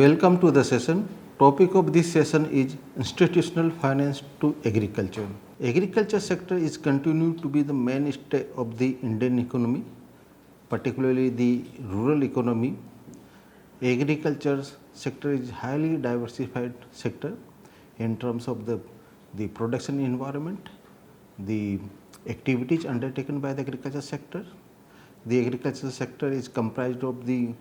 Welcome to the session. Topic of this session is institutional finance to agriculture. Agriculture sector is continued to be the mainstay of the Indian economy, particularly the rural economy. Agriculture sector is highly diversified sector in terms of the production environment, the activities undertaken by the agriculture sector. The agriculture sector is comprised of the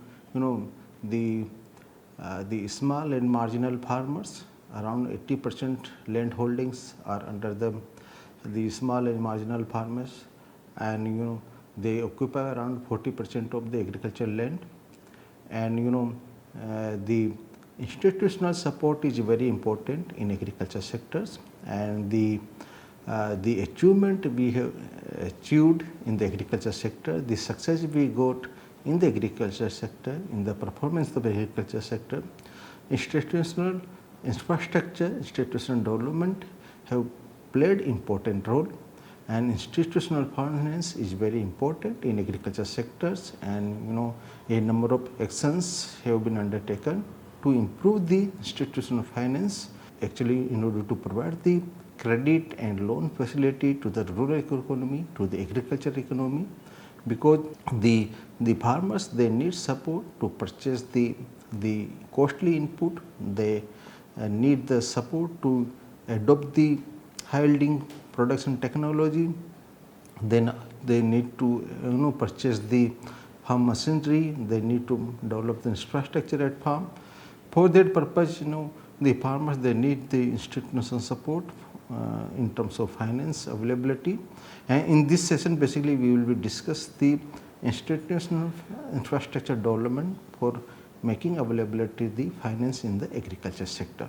small and marginal farmers. Around 80% land holdings are under the small and marginal farmers, and they occupy around 40% of the agricultural land. And the institutional support is very important in agriculture sectors, and the achievement we have achieved in the agriculture sector, the success we got in the agriculture sector, in the performance of the agriculture sector, institutional infrastructure, institutional development have played important role, and institutional finance is very important in agriculture sectors, and a number of actions have been undertaken to improve the institutional finance, actually in order to provide the credit and loan facility to the rural economy, to the agriculture economy, because the farmers, they need support to purchase the costly input, they need the support to adopt the high yielding production technology, then they need to purchase the farm machinery, they need to develop the infrastructure at farm. For that purpose, the farmers, they need the institutional support in terms of finance availability. And in this session, basically we will be discuss the institutional infrastructure development for making availability the finance in the agriculture sector.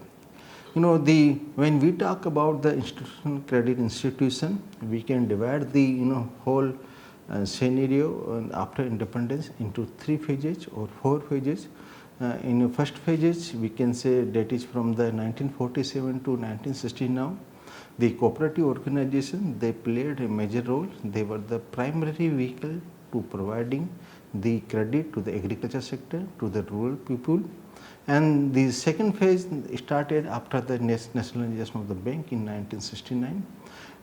When we talk about the institutional credit institution, we can divide the whole scenario after independence into 3 phases or 4 phases. In the first phases, we can say that is from the 1947 to 1960 now. The cooperative organization, they played a major role. They were the primary vehicle to providing the credit to the agriculture sector, to the rural people. And the second phase started after the nationalization of the bank in 1969,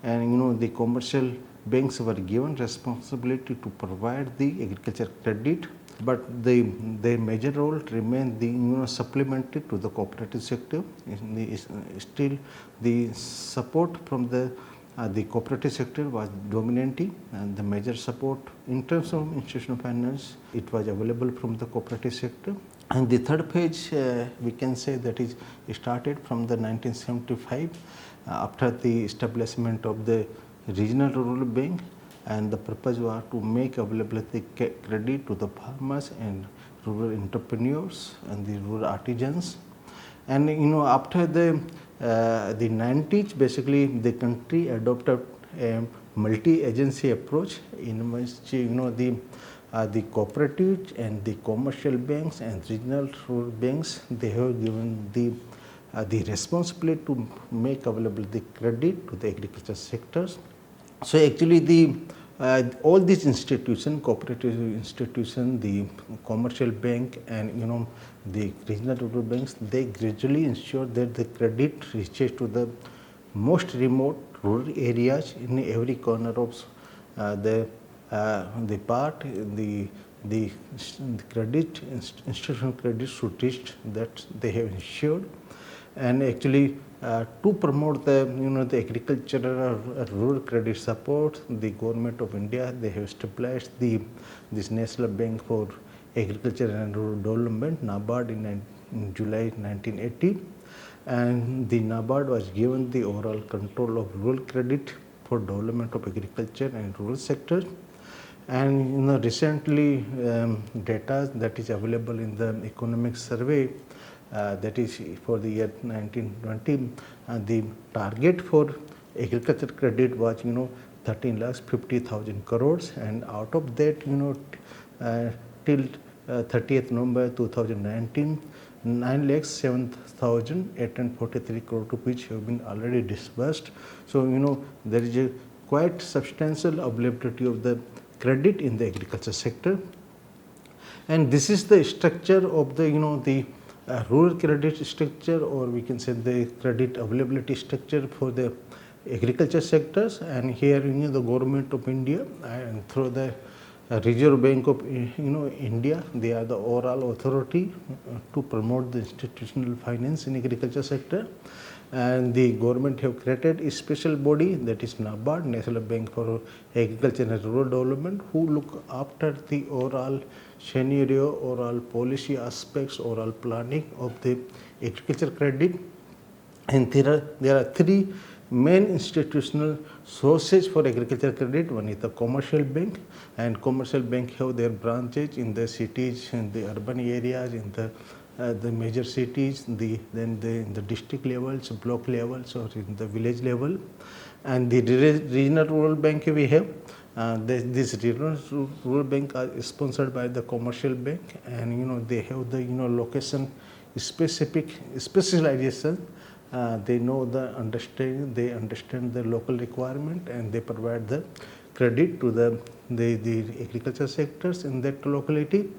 and the commercial banks were given responsibility to provide the agriculture credit, but their major role remained the supplementary to the cooperative sector. Still the support from the cooperative sector was dominating, and the major support in terms of institutional finance, it was available from the cooperative sector. And the third phase, we can say that is started from the 1975 after the establishment of the regional rural bank, and the purpose was to make available the credit to the farmers and rural entrepreneurs and the rural artisans. And after the 90s, basically the country adopted a multi-agency approach in which the cooperatives and the commercial banks and regional rural banks, they have given the responsibility to make available the credit to the agriculture sectors. So actually all these institutions, cooperative institutions, the commercial bank, and the regional rural banks, they gradually ensure that the credit reaches to the most remote rural areas in every corner of the part. The credit, institutional credit should reach that they have ensured. And actually to promote the agricultural rural credit support, the government of India, they have established this National Bank for Agriculture and Rural Development, NABARD, in July 1980, and the NABARD was given the overall control of rural credit for development of agriculture and rural sector. And recently data that is available in the economic survey, that is for the year 1920, the target for agriculture credit was 13,50,000 crores, and out of that till 30th November 2019, 9,07,843 crore rupees have been already disbursed. So there is a quite substantial availability of the credit in the agriculture sector. And this is the structure of the rural credit structure, or we can say the credit availability structure for the agriculture sectors. And here the government of India and through the Reserve Bank of India, they are the overall authority to promote the institutional finance in agriculture sector. And the government have created a special body, that is NABARD, National Bank for Agriculture and Rural Development, who look after the overall scenario, overall policy aspects, overall planning of the agriculture credit. And there are three main institutional sources for agriculture credit. One is the commercial bank, and commercial bank have their branches in the cities, in the urban areas, in the major cities, then the district levels, block levels, or in the village level. And the regional rural bank we have. This regional rural bank are sponsored by the commercial bank, and they have the location specific specialization. They know the understanding, they understand the local requirement, and they provide the credit to the agriculture sectors in that locality,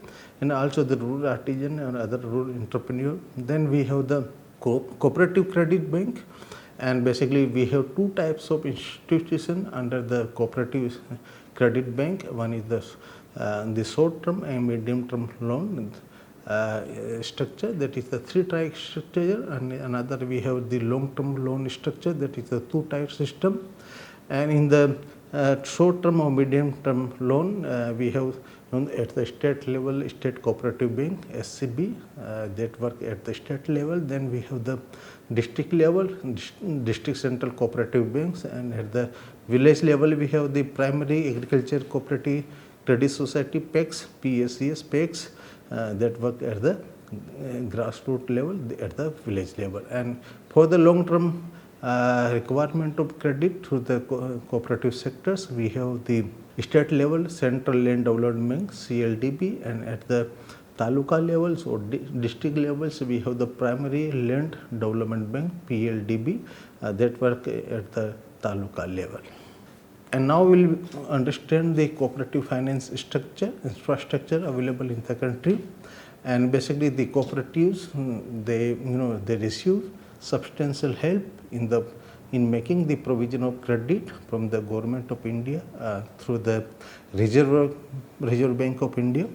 and also the rural artisan and other rural entrepreneur. Then we have the cooperative credit bank, and basically we have two types of institution under the cooperative credit bank. One is the short term and medium term loan structure, that is the three-type structure, and another we have the long-term loan structure, that is the two-type system. And in the short-term or medium-term loan, we have at the state level, state cooperative bank (SCB) that work at the state level. Then we have the district level, district central cooperative banks, and at the village level we have the primary agriculture cooperative credit society (PACS), PACS, PACS. That work at the grassroots level, at the village level. And for the long term requirement of credit through the cooperative sectors, we have the state level Central Land Development Bank (CLDB), and at the taluka levels or district levels we have the Primary Land Development Bank (PLDB) that work at the taluka level. And now we will understand the cooperative finance structure, infrastructure available in the country. And basically the cooperatives, they receive substantial help in making the provision of credit from the government of India through the Reserve Bank of India.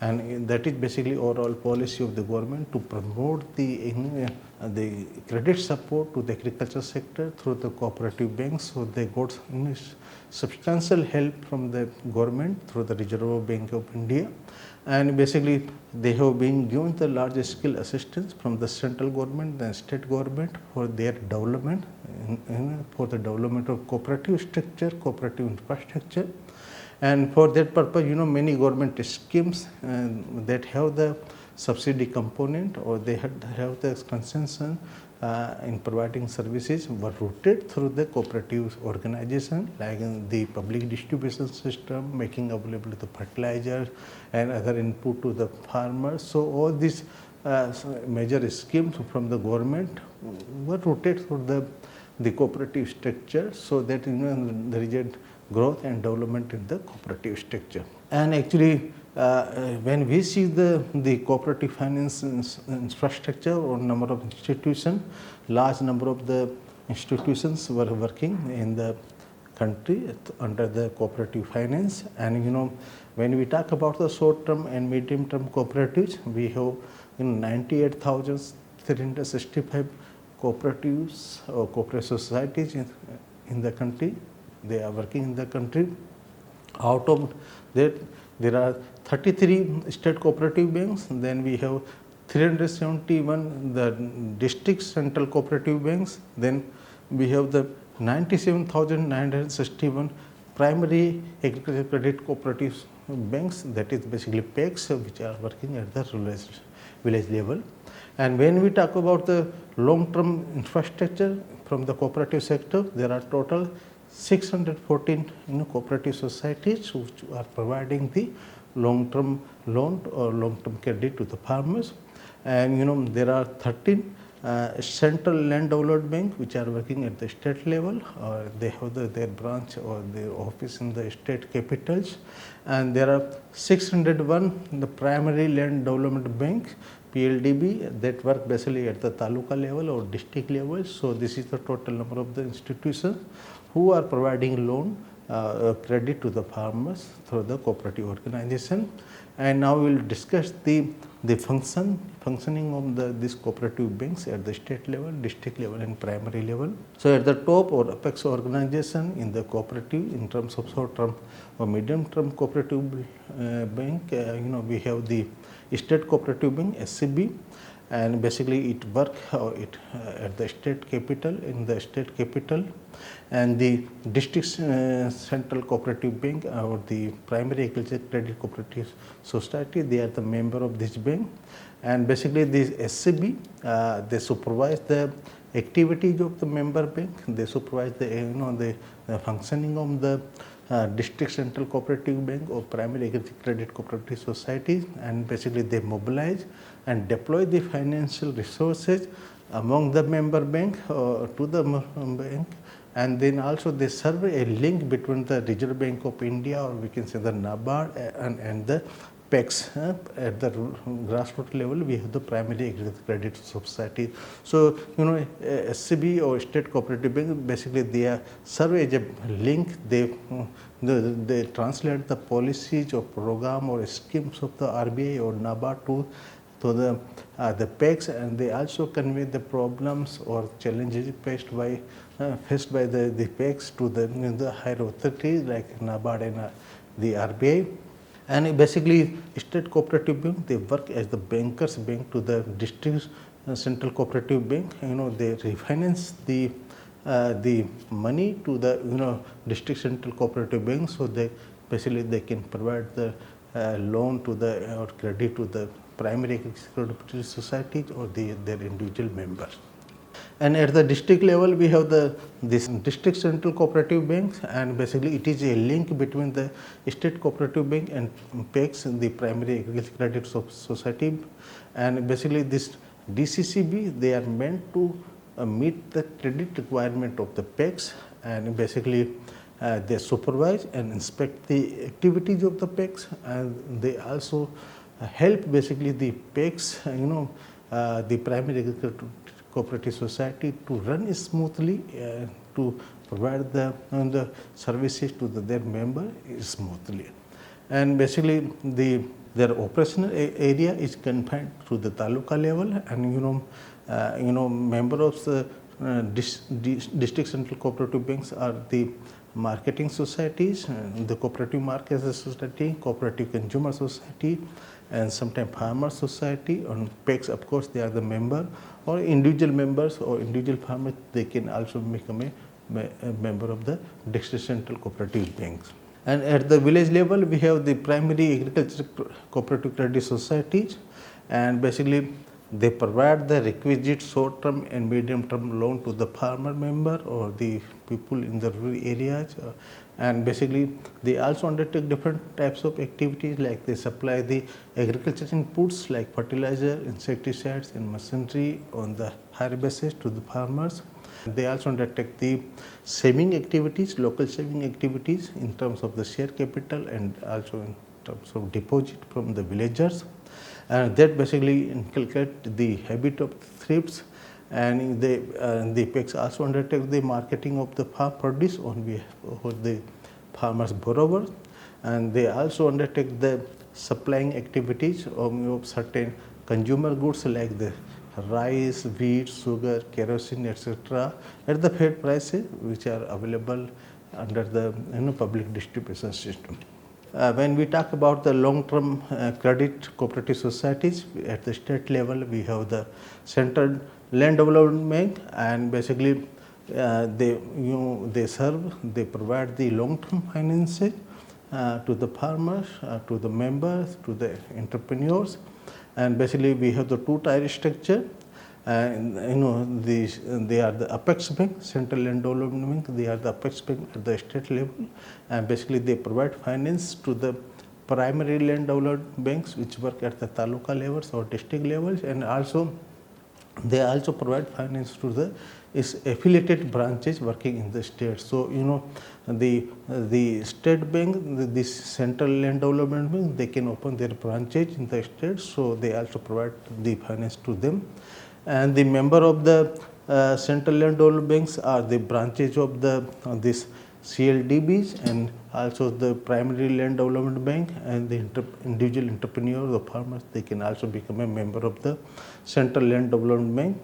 And that is basically overall policy of the government to promote the credit support to the agriculture sector through the cooperative banks. So they got substantial help from the government through the Reserve Bank of India, and basically they have been given the large scale assistance from the central government and state government for their development, for the development of cooperative structure, cooperative infrastructure. And for that purpose, many government schemes that have the subsidy component, or they have the concession in providing services, were routed through the cooperative organization, like in the public distribution system, making available the fertilizer and other input to the farmers. So all these major schemes from the government were routed through the cooperative structure, so that there is a growth and development in the cooperative structure. And actually when we see the cooperative finance infrastructure or number of institutions, large number of the institutions were working in the country under the cooperative finance. And when we talk about the short term and medium term cooperatives, we have 98,365 cooperatives or cooperative societies in the country. They are working in the country. Out of that, there are 33 state cooperative banks. Then we have 371 the district central cooperative banks. Then we have the 97,961 primary agricultural credit cooperative banks, that is basically PACS, which are working at the village level. And when we talk about the long-term infrastructure from the cooperative sector, there are total 614 cooperative societies which are providing the long-term loan or long-term credit to the farmers. And there are 13 central land development bank which are working at the state level, or they have their branch or their office in the state capitals. And there are 601 the primary land development bank PLDB that work basically at the taluka level or district level. So this is the total number of the institutions who are providing loan credit to the farmers through the cooperative organization. And now we will discuss the functioning of these cooperative banks at the state level, district level and primary level. So at the top or apex organization in the cooperative in terms of short term or medium term cooperative bank, we have the state cooperative bank SCB, and basically it work at the state capital, in the state capital, and the district central cooperative bank or the primary agriculture credit cooperative society, they are the member of this bank. And basically this SCB, they supervise the activities of the member bank, they supervise the functioning of the district central cooperative bank or primary agriculture credit cooperative societies, and basically they mobilize and deploy the financial resources among the member bank to the bank, and then also they serve a link between the Reserve Bank of India, or we can say the NABARD, and the PEX. At the grassroots level, we have the primary agriculture credit society. So SCB or state cooperative bank, basically they serve as a link. They translate the policies or program or schemes of the RBI or NABARD to the PEX, and they also convey the problems or challenges faced by the PEX to the higher authorities like NABARD and the RBI. And basically state cooperative bank, they work as the bankers bank to the district central cooperative bank. They refinance the money to the district central cooperative bank, so they can provide the loan to the or credit to the primary cooperative societies or their individual members. And at the district level, we have this district central cooperative banks, and basically it is a link between the state cooperative bank and PEX, the primary agriculture credit society. And basically this DCCB, they are meant to meet the credit requirement of the PEX, and basically they supervise and inspect the activities of the PEX, and they also help basically the PEX, the primary agriculture cooperative society to run smoothly, to provide the services to their member smoothly. And basically their operational area is confined to the taluka level, and member of the district central cooperative banks are the marketing societies, the cooperative market society, cooperative consumer society, and sometimes farmer society. On PEX, of course, they are the member, or individual members or individual farmers, they can also become a member of the district central cooperative banks. And at the village level, we have the primary agriculture cooperative credit societies, and basically they provide the requisite short term and medium term loan to the farmer member or the people in the rural areas. And basically they also undertake different types of activities, like they supply the agriculture inputs like fertilizer, insecticides and machinery on the higher basis to the farmers. They also undertake the saving activities, local saving activities in terms of the share capital and also in terms of deposit from the villagers. And that basically inculcate the habit of thrifts, and the PEX also undertake the marketing of the farm produce on behalf of the farmers borrowers, and they also undertake the supplying activities of certain consumer goods like the rice, wheat, sugar, kerosene, etc. at the fair prices which are available under the public distribution system. When we talk about the long-term credit cooperative societies at the state level, we have the Central Land Development Bank, and basically they provide the long-term finances to the farmers, to the members, to the entrepreneurs, and basically we have the two-tier structure. They are the apex bank, Central Land Development Bank. They are the apex bank at the state level, and basically they provide finance to the primary land development banks which work at the taluka levels or district levels, and also they also provide finance to the is affiliated branches working in the state. So, the state bank, this central land development bank, they can open their branches in the state, so they also provide the finance to them. And the member of the central land development banks are the branches of the this CLDBs, and also the primary land development bank, and the individual entrepreneurs, the farmers, they can also become a member of the central land development bank.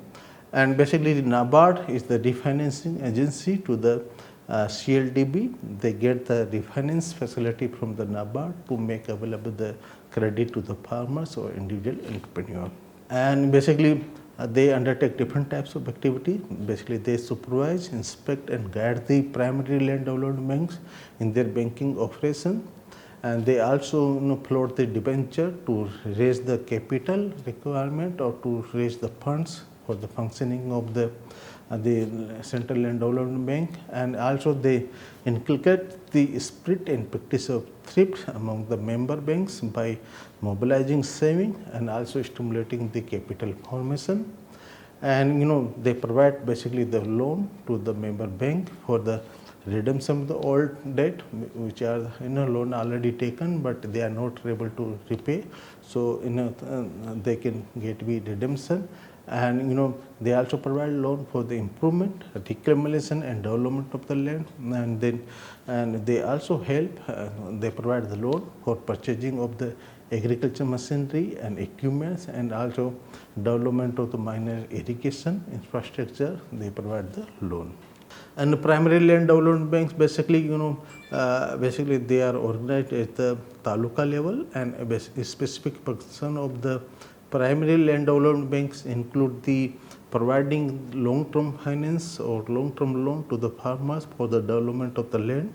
And basically the NABARD is the refinancing agency to the CLDB. They get the refinance facility from the NABARD to make available the credit to the farmers or individual entrepreneur. And basically they undertake different types of activity. Basically they supervise, inspect and guide the primary land development banks in their banking operation. And they also float the debenture to raise the capital requirement or to raise the funds for the functioning of the Central Land Development Bank. And also they inculcate the spirit and practice of thrift among the member banks by mobilizing saving and also stimulating the capital formation. And they provide basically the loan to the member bank for the redemption of the old debt, which are loan already taken but they are not able to repay. So they can get the redemption. And they also provide loan for the improvement, reclamation and development of the land. And they also help, they provide the loan for purchasing of the agriculture machinery and equipments, and also development of the minor irrigation infrastructure. They provide the loan. And the primary land development banks basically basically they are organized at the taluka level, and a specific function of the primary land development banks include the providing long-term finance or long-term loan to the farmers for the development of the land,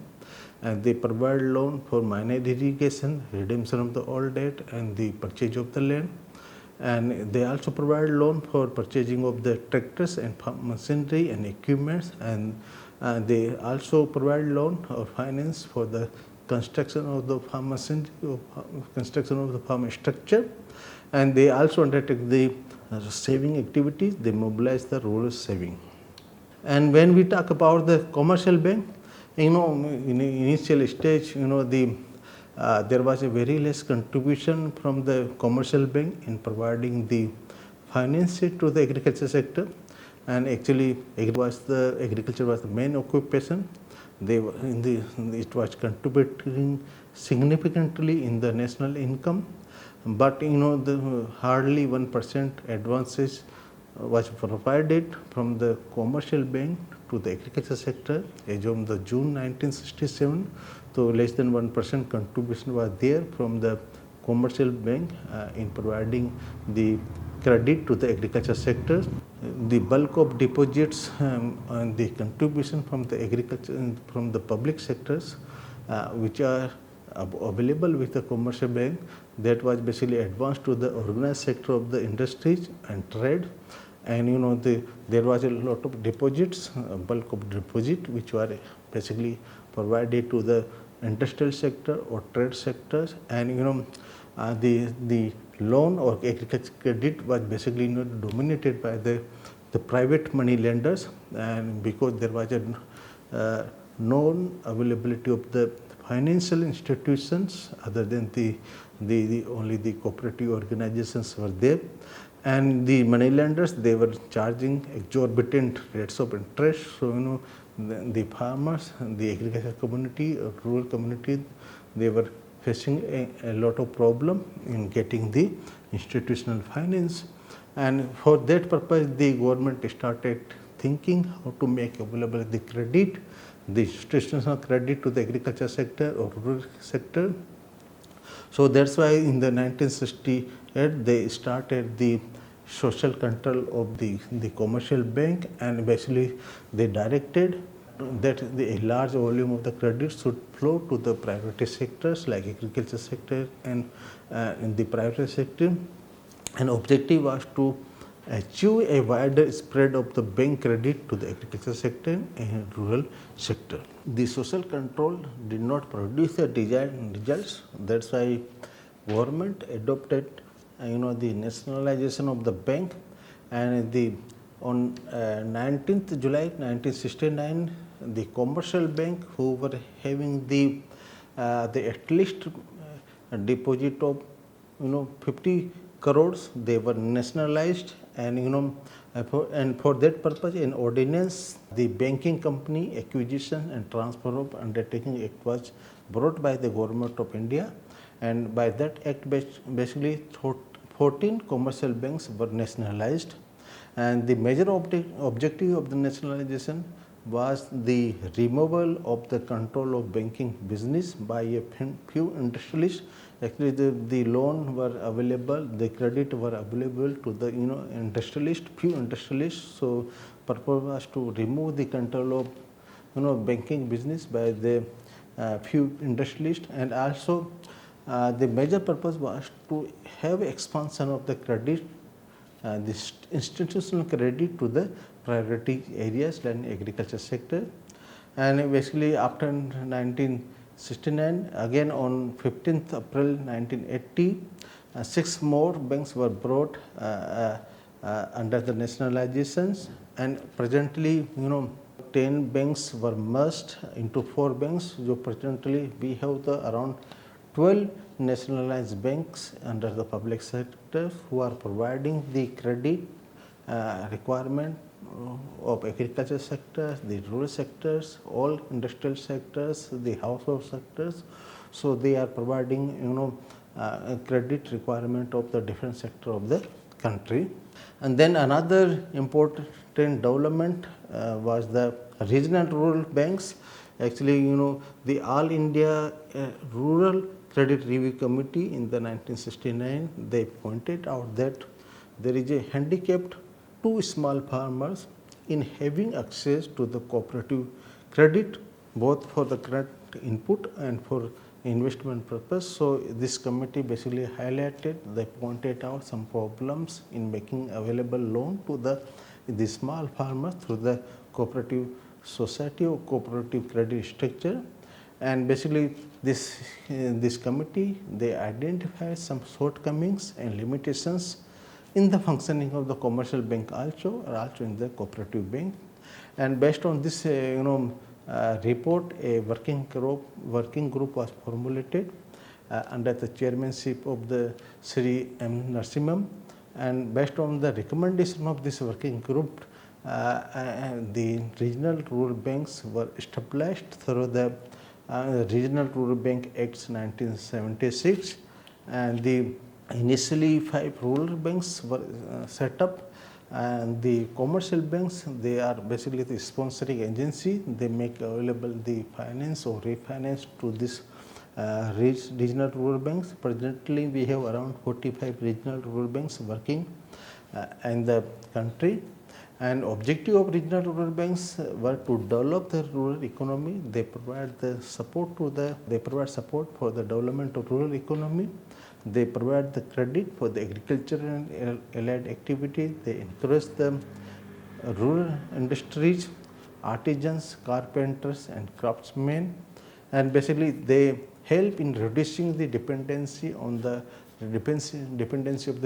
and they provide loan for minor irrigation, redemption of the old debt and the purchase of the land. And they also provide loan for purchasing of the tractors and farm machinery and equipments, and they also provide loan or finance for the construction of the farm machinery, construction of the farm structure. And they also undertake the saving activities. They mobilize the rural saving. And when we talk about the commercial bank, in the initial stage, there was a very less contribution from the commercial bank in providing the finance to the agriculture sector. And actually agriculture was the main occupation. It was contributing significantly in the national income, but the hardly 1% advances was provided from the commercial bank to the agriculture sector as of the June 1967. So less than 1% contribution was there from the commercial bank in providing the credit to the agriculture sector. The bulk of deposits and the contribution from the agriculture from the public sectors which are available with the commercial bank, that was basically advanced to the organized sector of the industries and trade. And there was a lot of deposits, bulk of deposit which were basically provided to the industrial sector or trade sectors. And the loan or agriculture credit was basically dominated by the private money lenders, and because there was a known availability of the financial institutions other than only the cooperative organizations were there. And the money lenders, they were charging exorbitant rates of interest. So the farmers, the agricultural community or rural community, they were facing a lot of problem in getting the institutional finance. And for that purpose, the government started thinking how to make available the credit, the institutional credit to the agriculture sector or rural sector. So that's why in the 1968 they started the social control of the commercial bank, and basically they directed that a large volume of the credit should flow to the priority sectors like agriculture sector and in the private sector. And objective was to achieve a wider spread of the bank credit to the agriculture sector and rural sector. The social control did not produce the desired results. That's why government adopted the nationalization of the bank, and the On 19th July 1969, the commercial bank who were having the at least deposit of 50 crores, they were nationalized, and for that purpose an ordinance, the Banking Company Acquisition and Transfer of Undertaking Act was brought by the Government of India, and by that act basically 14 commercial banks were nationalized, and the major objective of the nationalization was the removal of the control of banking business by a few industrialists. Actually, the loan were available, the credit were available to the few industrialists. So purpose was to remove the control of banking business by the few industrialists, and also the major purpose was to have expansion of the credit, this institutional credit to the priority areas like agriculture sector. And basically after 1969, again on 15th April 1980, 6 more banks were brought under the nationalizations, and presently 10 banks were merged into 4 banks. So presently we have around 12 nationalized banks under the public sector who are providing the credit requirement of agriculture sectors, the rural sectors, all industrial sectors, the household sectors. So they are providing credit requirement of the different sector of the country. And then another important development was the regional rural banks. Actually, the All India Rural Credit Review Committee in the 1969, they pointed out that there is a handicap to small farmers in having access to the cooperative credit, both for the credit input and for investment purpose. So this committee basically highlighted, they pointed out some problems in making available loan to the small farmers through the cooperative society or cooperative credit structure. And basically this committee, they identified some shortcomings and limitations in the functioning of the commercial bank also in the cooperative bank. And based on this report, a working group was formulated under the chairmanship of the Sri M. Narasimham, and based on the recommendation of this working group, the regional rural banks were established through the Regional Rural Bank Acts 1976, and the initially 5 rural banks were set up, and the commercial banks, they are basically the sponsoring agency. They make available the finance or refinance to this regional rural banks. Presently we have around 45 regional rural banks working in the country, and objective of regional rural banks were to develop the rural economy. They provide support for the development of rural economy. They provide the credit for the agriculture and allied activity. They encourage the rural industries, artisans, carpenters and craftsmen, and basically they help in reducing the dependency of the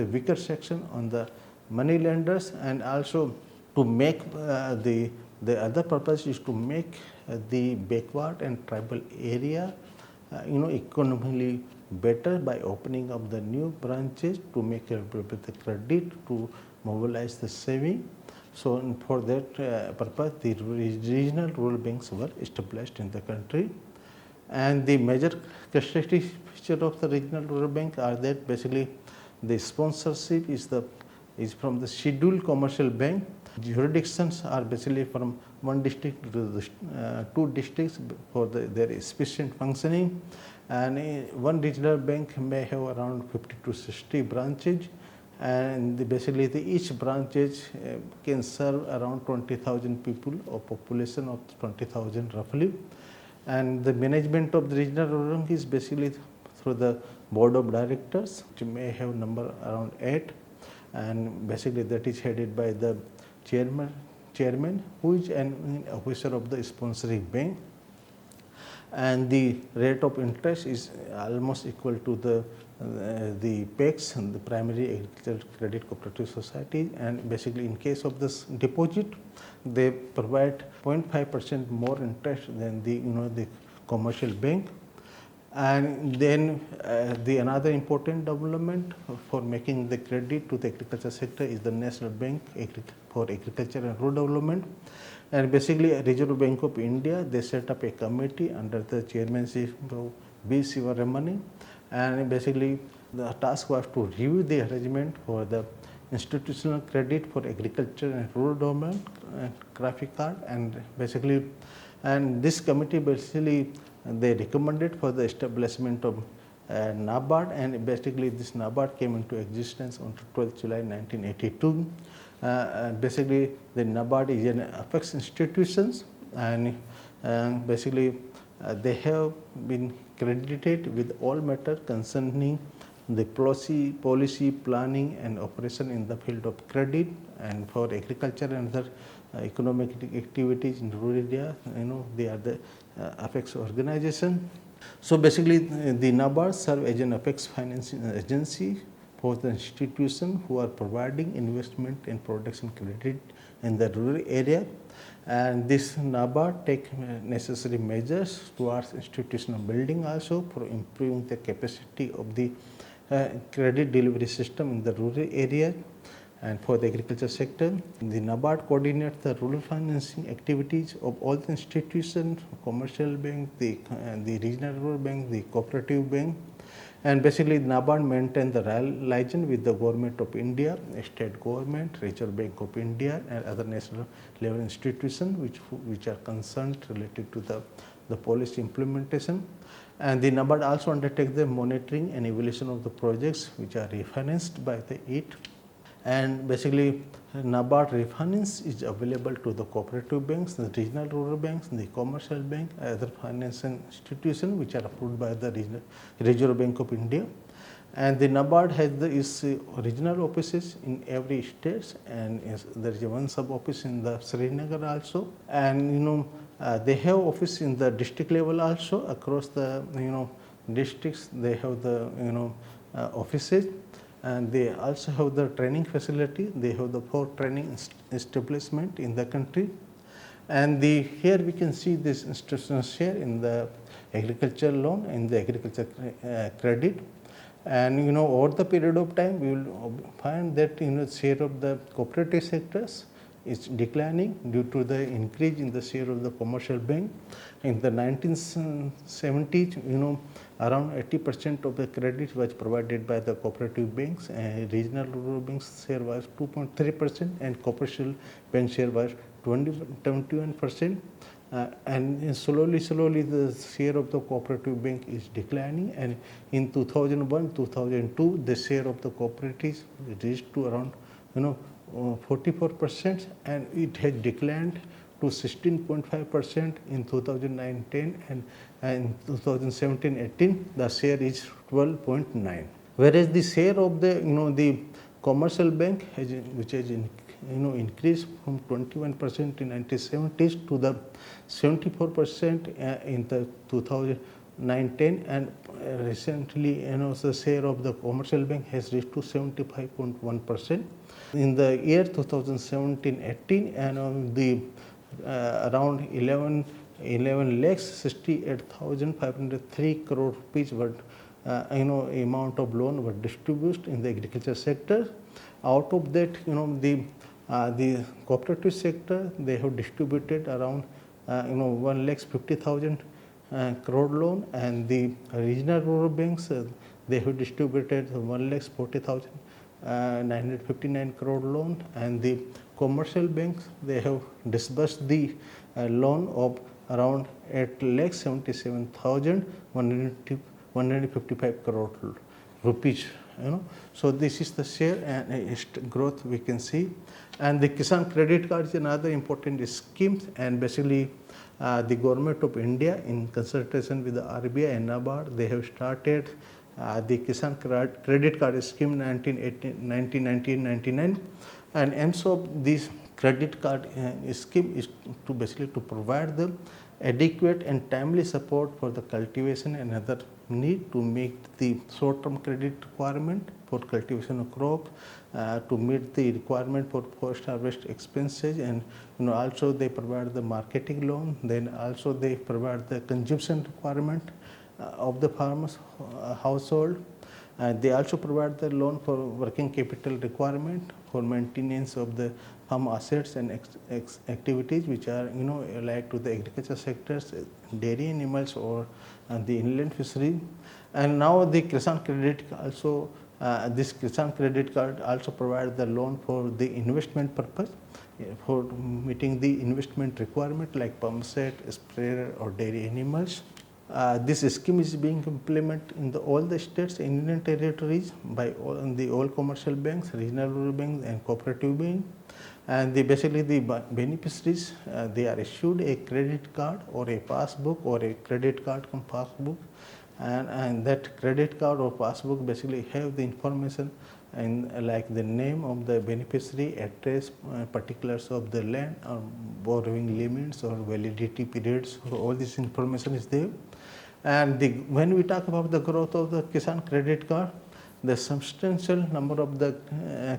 weaker section on the money lenders, and also to make the other purpose is to make the backward and tribal area economically better by opening up the new branches to make the credit to mobilize the saving. So for that purpose, the regional rural banks were established in the country. And the major characteristic feature of the regional rural bank are that basically the sponsorship is from the scheduled commercial bank. Jurisdictions are basically from one district to the 2 districts for their efficient functioning, and one regional bank may have around 50 to 60 branches, and basically each branches can serve around 20,000 people, or population of 20,000 roughly. And the management of the regional rural bank is basically through the board of directors, which may have number around 8, and basically that is headed by the chairman who is an officer of the sponsoring bank. and the rate of interest is almost equal to the PECs, the Primary Agricultural Credit Cooperative Society, and basically in case of this deposit, they provide 0.5% more interest than the commercial bank. And then the another important development for making the credit to the agriculture sector is the National Bank for Agriculture and Rural Development. And basically Reserve Bank of India, they set up a committee under the chairmanship of B. Sivaramani, and basically the task was to review the arrangement for the institutional credit for agriculture and rural development graphic card, and basically this committee basically they recommended for the establishment of NABARD, and basically this NABARD came into existence on 12th July 1982. Basically the NABARD is an apex institutions, and basically they have been credited with all matters concerning the policy planning and operation in the field of credit and for agriculture and other economic activities in rural area. They are the apex organization. So basically the NABARD serve as an apex financing agency for the institution who are providing investment and production credit in the rural area, and this NABARD take necessary measures towards institutional building also for improving the capacity of the credit delivery system in the rural area. And for the agriculture sector, the NABARD coordinates the rural financing activities of all the institutions, commercial bank, the regional rural bank, the cooperative bank, and basically NABARD maintains the liaison with the government of India, state government, Reserve Bank of India, and other national level institutions which are concerned related to the policy implementation. And the NABARD also undertakes the monitoring and evaluation of the projects which are refinanced by it. And basically NABARD refinance is available to the cooperative banks, the regional rural banks, the commercial bank, other financing institutions which are approved by the Reserve Bank of India. And the NABARD has its regional offices in every state, and there is one sub office in the Srinagar also, and they have office in the district level also across the districts. They have the offices, and they also have the training facility. They have the 4 training establishment in the country, and here we can see this institutional share in the agriculture loan and the agriculture credit. And over the period of time we will find that share of the cooperative sectors is declining due to the increase in the share of the commercial bank. In the 1970s, around 80% of the credit was provided by the cooperative banks, and regional rural banks share was 2.3%, and commercial bank share was 21%. And slowly the share of the cooperative bank is declining, and in 2001-2002 the share of the cooperatives reached to around 44%, and it has declined to 16.5% in 2009-10, and in 2017-18 the share is 12.9. Whereas the share of the the commercial bank which has increased from 21% in 1970s to the 74% in the 2009-10, and recently the share of the commercial bank has reached to 75.1%. In the year 2017-18, and the around 11 lakhs 68,503 crore rupees were amount of loan were distributed in the agriculture sector. Out of that, the cooperative sector, they have distributed around 1 lakhs 50,000 crore loan, and the regional rural banks they have distributed 1 lakhs 40,000 959 crore loan, and the commercial banks they have disbursed the loan of around 8 lakhs 77,000 155 crore rupees. So this is the share and growth we can see. And the Kisan credit card is another important scheme, and basically the government of India in consultation with the RBI and NABARD, they have started the Kisan credit card scheme 1999, and aims of this credit card scheme is to basically to provide the adequate and timely support for the cultivation and other need to meet the short-term credit requirement for cultivation of crop, to meet the requirement for post-harvest expenses, and also they provide the marketing loan. Then also they provide the consumption requirement of the farmers household. They also provide the loan for working capital requirement for maintenance of the farm assets and activities which are like to the agriculture sectors, dairy animals, or the inland fishery. And now the Kisan credit also, this Kisan credit card also provides the loan for the investment purpose, for meeting the investment requirement like pump set, sprayer, or dairy animals. This scheme is being implemented in all the states and union territories by all commercial banks, regional rural banks, and cooperative banks. And basically the beneficiaries, they are issued a credit card or a passbook or a credit card come passbook, and that credit card or passbook basically have the information and like the name of the beneficiary, address, particulars of the land, or borrowing limits or validity periods. So all this information is there. And when we talk about the growth of the Kisan credit card, the substantial number of the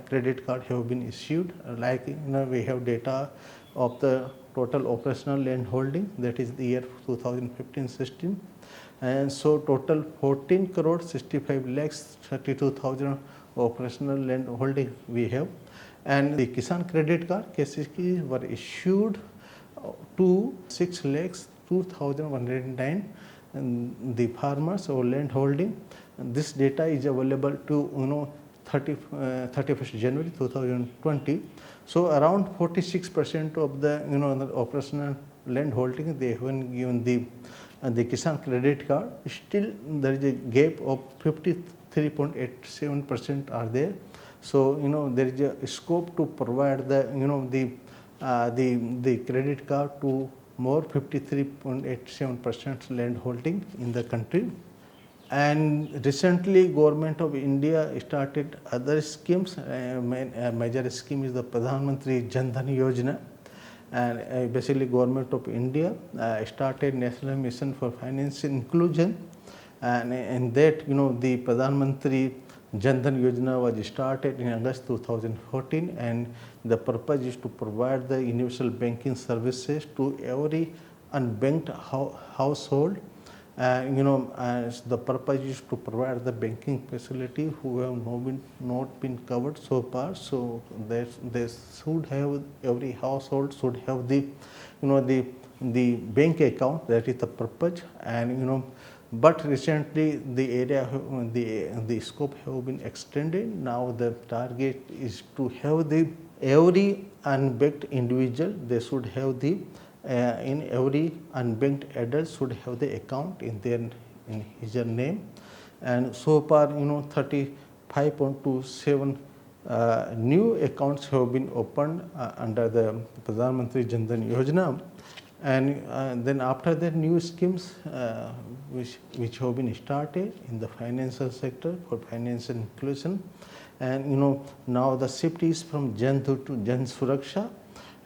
credit card have been issued. Like we have data of the total operational land holding, that is the year 2015-16, and so total 14 crore 65 lakhs 32,000 operational land holding we have. And the Kisan credit card KCC were issued to 6 lakhs 2,109 the farmers or land holding. And this data is available to 31st January 2020. So around 46% of the the operational land holding they haven't given the Kisan credit card. Still there is a gap of 53.87% are there. So there is a scope to provide the the credit card to more 53.87% land holding in the country. And recently Government of India started other schemes. A major scheme is the Pradhan Mantri Jan Dhan Yojana, and basically Government of India started National Mission for Financial Inclusion, and that the Pradhan Mantri Jan Dhan Yojana was started in August 2014, and the purpose is to provide the universal banking services to every unbanked household. As the purpose is to provide the banking facility who have not been covered so far. So they should have, every household should have the the bank account. That is the purpose. And but recently the area, the scope have been extended. Now the target is to have the every unbanked individual, they should have the in every unbanked adult should have the account in his name. And so far 35.27 new accounts have been opened under the Pradhan Mantri Jan Dhan Yojana. And then after that, new schemes which have been started in the financial sector for financial inclusion. And now the shift is from Jan to Jan Suraksha,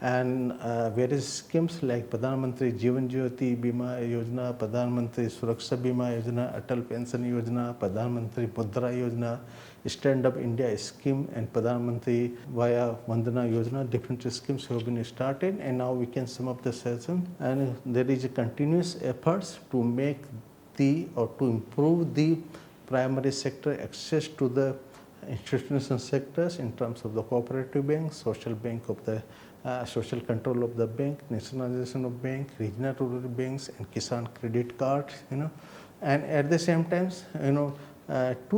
and various schemes like Pradhan Mantri Jeevan Jyoti Bima Yojana, Pradhan Mantri Suraksha Bima Yojana, Atal Pension Yojana, Pradhan Mantri Mudra Yojana, Stand Up India scheme, and Pradhan Mantri via Vandana Yojana. Different schemes have been started, and now we can sum up the session. And there is a continuous efforts to make to improve the primary sector access to the institutional sectors in terms of the cooperative bank, social bank of the social control of the bank, nationalization of bank, regional rural banks, and Kisan credit cards. And at the same time, to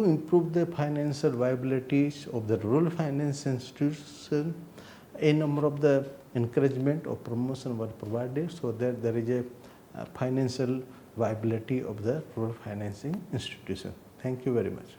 improve the financial viabilities of the rural finance institution, a number of the encouragement or promotion were provided, so that there is a financial viability of the rural financing institution. Thank you very much.